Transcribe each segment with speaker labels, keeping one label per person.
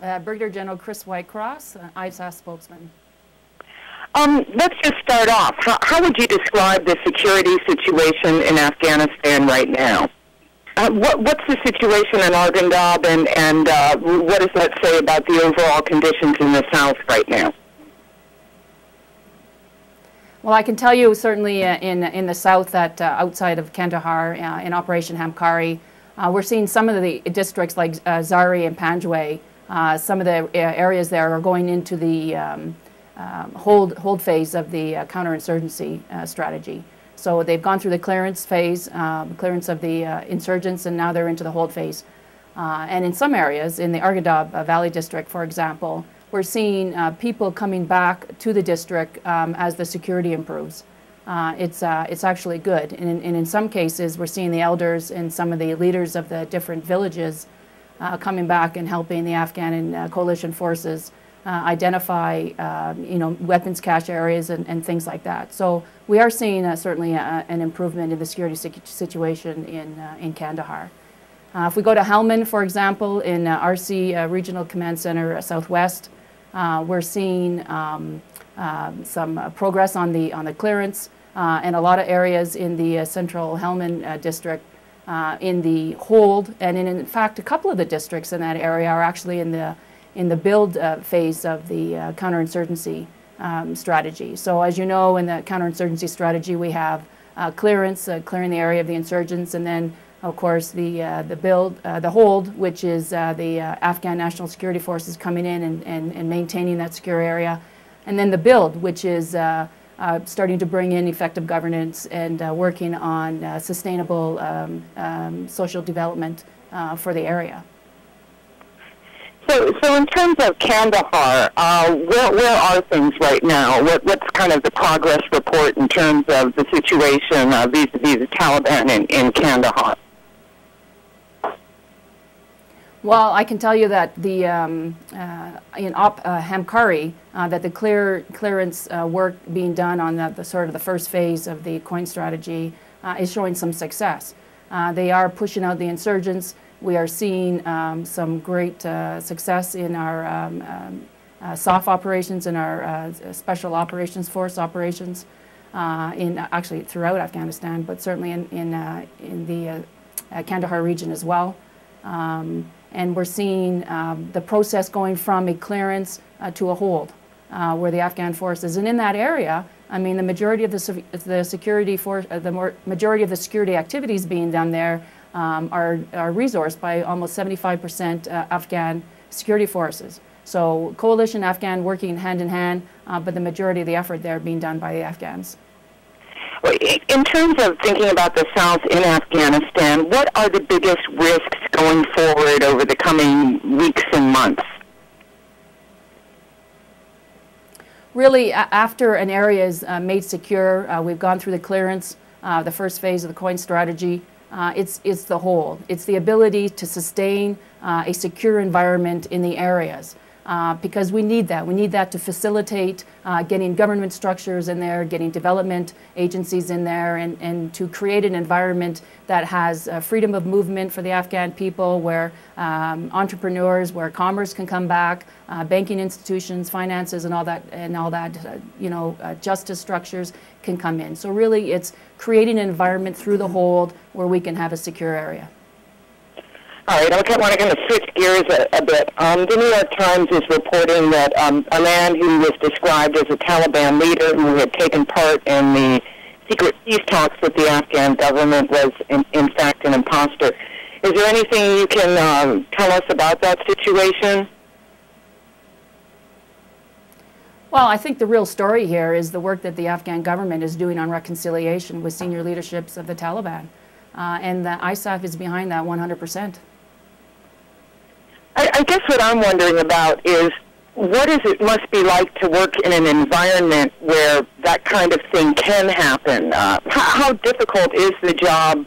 Speaker 1: Brigadier General Chris Whitecross, ISAF spokesman.
Speaker 2: Let's just start off. How would you describe the security situation in Afghanistan right now? What's the situation in Arghandab, and what does that say about the overall conditions in the South right now?
Speaker 1: Well, I can tell you certainly in the South that outside of Kandahar, in Operation Hamkari, we're seeing some of the districts like Zari and Panjwai. Some of the areas there are going into the hold phase of the counterinsurgency strategy. So they've gone through the clearance phase, clearance of the insurgents, and now they're into the hold phase. And in some areas, in the Arghandab Valley District, for example, we're seeing people coming back to the district as the security improves. It's actually good. And in some cases, we're seeing the elders and some of the leaders of the different villages coming back and helping the Afghan and coalition forces identify, weapons cache areas and things like that. So we are seeing certainly an improvement in the security situation in Kandahar. If we go to Helmand, for example, in RC Regional Command Center Southwest, we're seeing some progress on the clearance and a lot of areas in the central Helmand district in the hold, and in fact a couple of the districts in that area are actually in the build phase of the counterinsurgency strategy. So as you know, in the counterinsurgency strategy we have clearance, clearing the area of the insurgents, and then of course the hold, which is the Afghan National Security Forces coming in and maintaining that secure area, and then the build, which is starting to bring in effective governance and working on sustainable social development for the area.
Speaker 2: So in terms of Kandahar, where are things right now? What's kind of the progress report in terms of the situation vis-a-vis the Taliban in Kandahar?
Speaker 1: Well, I can tell you that the in Hamkari, that the clearance work being done on the sort of the first phase of the coin strategy is showing some success. They are pushing out the insurgents. We are seeing some great success in our SOF operations and our Special Operations Force operations, actually throughout Afghanistan, but certainly in the Kandahar region as well. And we're seeing the process going from a clearance to a hold, where the Afghan forces, and in that area, I mean, the majority of the security activities being done there are resourced by almost 75% Afghan security forces. So coalition Afghan working hand in hand, but the majority of the effort there being done by the Afghans.
Speaker 2: In terms of thinking about the South in Afghanistan, what are the biggest risks going forward over the coming weeks and months?
Speaker 1: Really, after an area is made secure, we've gone through the clearance, the first phase of the coin strategy. It's the whole. It's the ability to sustain a secure environment in the areas. Because we need that. We need that to facilitate getting government structures in there, getting development agencies in there, and to create an environment that has freedom of movement for the Afghan people, where entrepreneurs, where commerce can come back, banking institutions, finances, and all that, justice structures can come in. So really, it's creating an environment through the hold where we can have a secure area.
Speaker 2: All right, okay, I want to kind of switch gears a bit. The New York Times is reporting that a man who was described as a Taliban leader who had taken part in the secret peace talks with the Afghan government was, in fact, an imposter. Is there anything you can tell us about that situation?
Speaker 1: Well, I think the real story here is the work that the Afghan government is doing on reconciliation with senior leaderships of the Taliban. And the ISAF is behind that 100%.
Speaker 2: I guess what I'm wondering about is what it must be like to work in an environment where that kind of thing can happen. How difficult is the job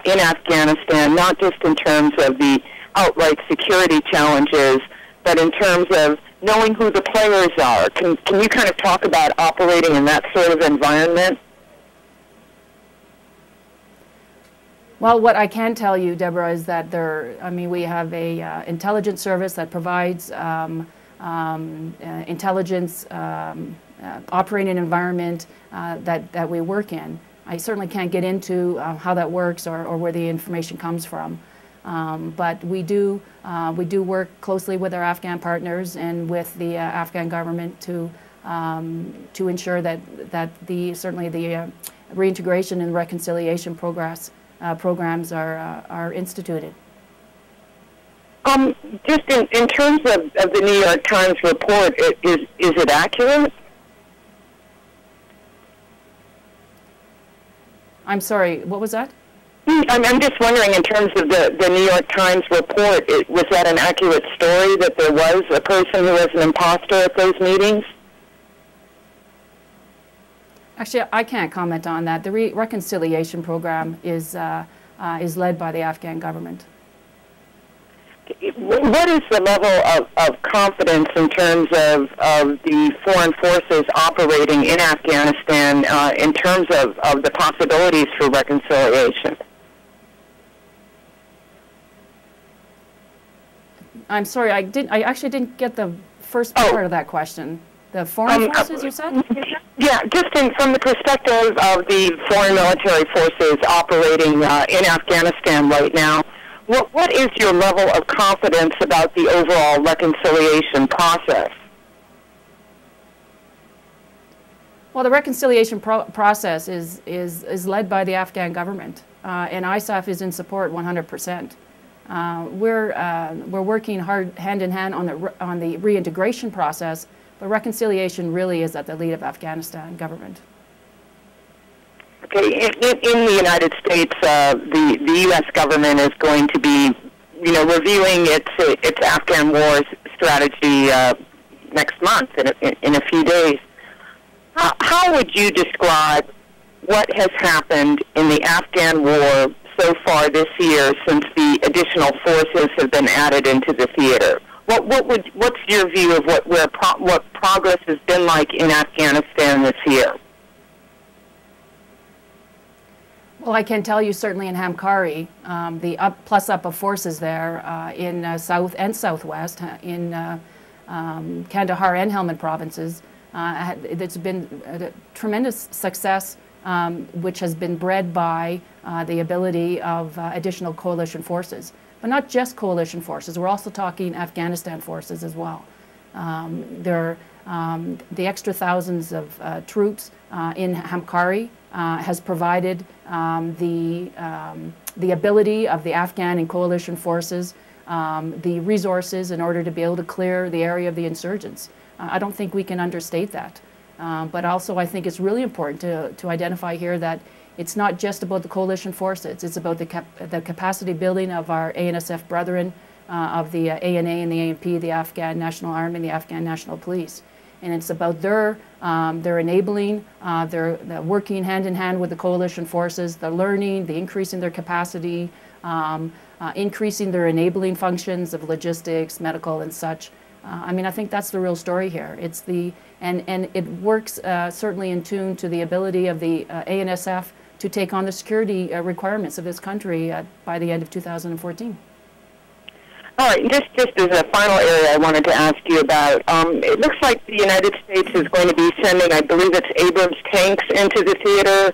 Speaker 2: in Afghanistan, not just in terms of the outright security challenges, but in terms of knowing who the players are? Can you kind of talk about operating in that sort of environment?
Speaker 1: Well, what I can tell you, Deborah, is that we have a intelligence service that provides intelligence operating environment that we work in. I certainly can't get into how that works or where the information comes from, but we do work closely with our Afghan partners and with the Afghan government to ensure that certainly the reintegration and reconciliation programs are instituted.
Speaker 2: Just in terms of the New York Times report, is it accurate?
Speaker 1: I'm sorry, what was that?
Speaker 2: I'm just wondering, in terms of the New York Times report, was that an accurate story that there was a person who was an imposter at those meetings?
Speaker 1: Actually, I can't comment on that. The reconciliation program is led by the Afghan government.
Speaker 2: What is the level of confidence in terms of the foreign forces operating in Afghanistan in terms of the possibilities for reconciliation?
Speaker 1: I'm sorry, I actually didn't get the first part of that question. The foreign forces, you said?
Speaker 2: Yeah, just from the perspective of the foreign military forces operating in Afghanistan right now, what is your level of confidence about the overall reconciliation process?
Speaker 1: Well, the reconciliation process is led by the Afghan government, and ISAF is in support 100%. We're working hard hand in hand on the reintegration process, but reconciliation really is at the lead of Afghanistan government.
Speaker 2: Okay, in the United States, the U.S. government is going to be, reviewing its Afghan war strategy next month, in a few days. How would you describe what has happened in the Afghan war so far this year, since the additional forces have been added into the theater? What's your view of what progress has been like in Afghanistan this year?
Speaker 1: Well, I can tell you certainly in Hamkari, the plus up of forces there in South and Southwest, in Kandahar and Helmand provinces, it's been a tremendous success, which has been bred by the ability of additional coalition forces. But not just coalition forces, we're also talking Afghanistan forces as well. The extra thousands of troops in Hamkari has provided the ability of the Afghan and coalition forces, the resources in order to be able to clear the area of the insurgents. I don't think we can understate that. But also I think it's really important to identify here that it's not just about the coalition forces, it's about the capacity building of our ANSF brethren, of the ANA and the ANP, the Afghan National Army and the Afghan National Police. And it's about their enabling, their working hand in hand with the coalition forces, the learning, the increasing their capacity, increasing their enabling functions of logistics, medical, and such. I think that's the real story here. And it works certainly in tune to the ability of the ANSF to take on the security requirements of this country by the end of 2014.
Speaker 2: All right, just as a final area I wanted to ask you about, it looks like the United States is going to be sending, I believe it's Abrams tanks into the theater.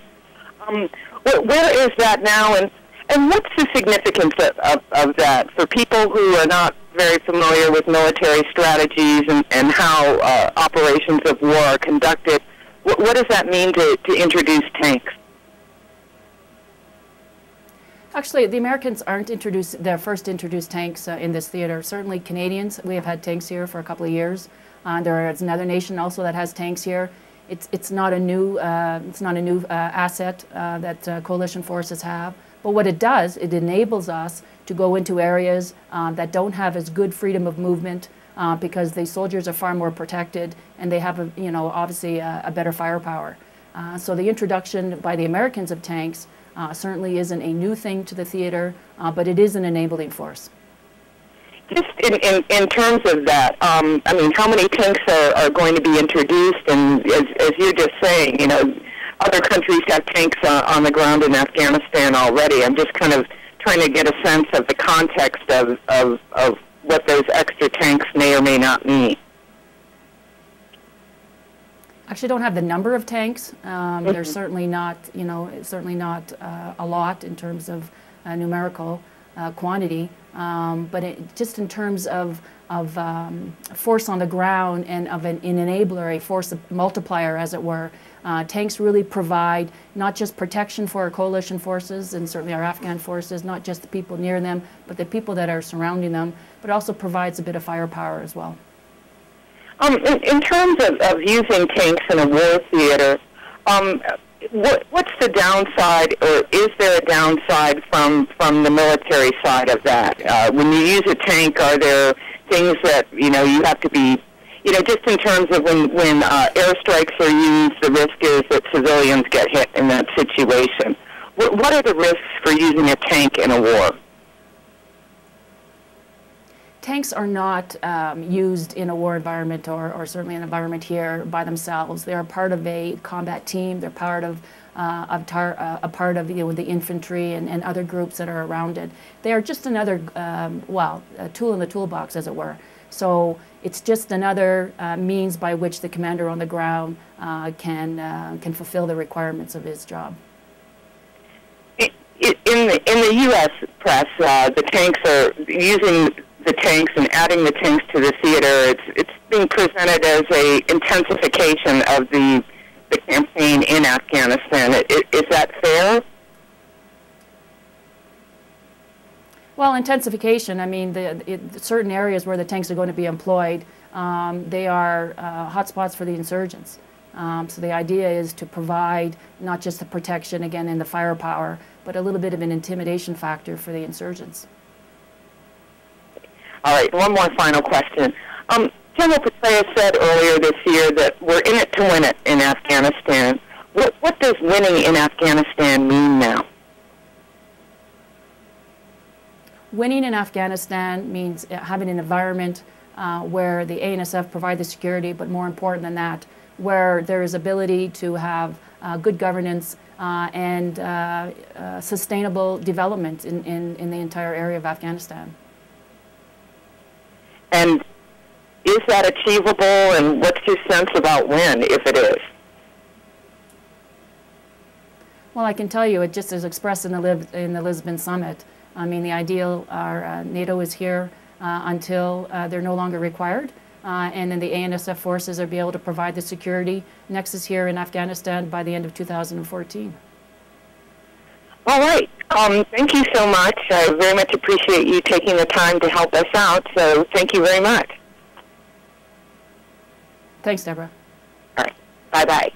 Speaker 2: Where is that now, and what's the significance of that for people who are not very familiar with military strategies and how operations of war are conducted? What does that mean to introduce tanks?
Speaker 1: Actually, the Americans aren't their first introduced tanks in this theater. Certainly Canadians, we have had tanks here for a couple of years. There is another nation also that has tanks here. It's not a new asset that coalition forces have. But what it does, it enables us to go into areas that don't have as good freedom of movement because the soldiers are far more protected and they have, obviously a better firepower. So the introduction by the Americans of tanks certainly isn't a new thing to the theater, but it is an enabling force.
Speaker 2: Just in terms of that, how many tanks are going to be introduced? And as you're just saying, other countries have tanks on the ground in Afghanistan already. I'm just kind of trying to get a sense of the context of what those extra tanks may or may not mean.
Speaker 1: Actually, don't have the number of tanks. They're certainly not, certainly not a lot in terms of numerical quantity. But just in terms of force on the ground and of an enabler, a force multiplier, as it were, tanks really provide not just protection for our coalition forces and certainly our Afghan forces, not just the people near them, but the people that are surrounding them, but also provides a bit of firepower as well.
Speaker 2: In terms of using tanks in a war theater, what's the downside, or is there a downside from the military side of that? When you use a tank, are there things that you have to be, just in terms of when airstrikes are used, the risk is that civilians get hit in that situation. What are the risks for using a tank in a war?
Speaker 1: Tanks are not used in a war environment or certainly an environment here by themselves. They are part of a combat team. They're part of a part of the infantry and other groups that are around it. They are just another a tool in the toolbox, as it were. So it's just another means by which the commander on the ground can fulfill the requirements of his job.
Speaker 2: In the U.S. press, the tanks are using the tanks and adding the tanks to the theater. It's being presented as a intensification of the campaign in Afghanistan. Is that fair?
Speaker 1: Well, intensification, I mean, certain areas where the tanks are going to be employed, they are hotspots for the insurgents. So the idea is to provide not just the protection, again, and the firepower, but a little bit of an intimidation factor for the insurgents.
Speaker 2: All right, one more final question. General Petraeus said earlier this year that we're in it to win it in Afghanistan. What does winning in Afghanistan mean now?
Speaker 1: Winning in Afghanistan means having an environment where the ANSF provide the security, but more important than that, where there is ability to have good governance and sustainable development in the entire area of Afghanistan.
Speaker 2: And is that achievable, and what's your sense about when, if it is?
Speaker 1: Well, I can tell you, it just is expressed in the Lisbon summit. I mean, the ideal are NATO is here until they're no longer required, and then the ANSF forces are be able to provide the security. Next is here in Afghanistan by the end of 2014.
Speaker 2: All right. Thank you so much. I very much appreciate you taking the time to help us out, so thank you very much.
Speaker 1: Thanks, Deborah.
Speaker 2: All right. Bye-bye.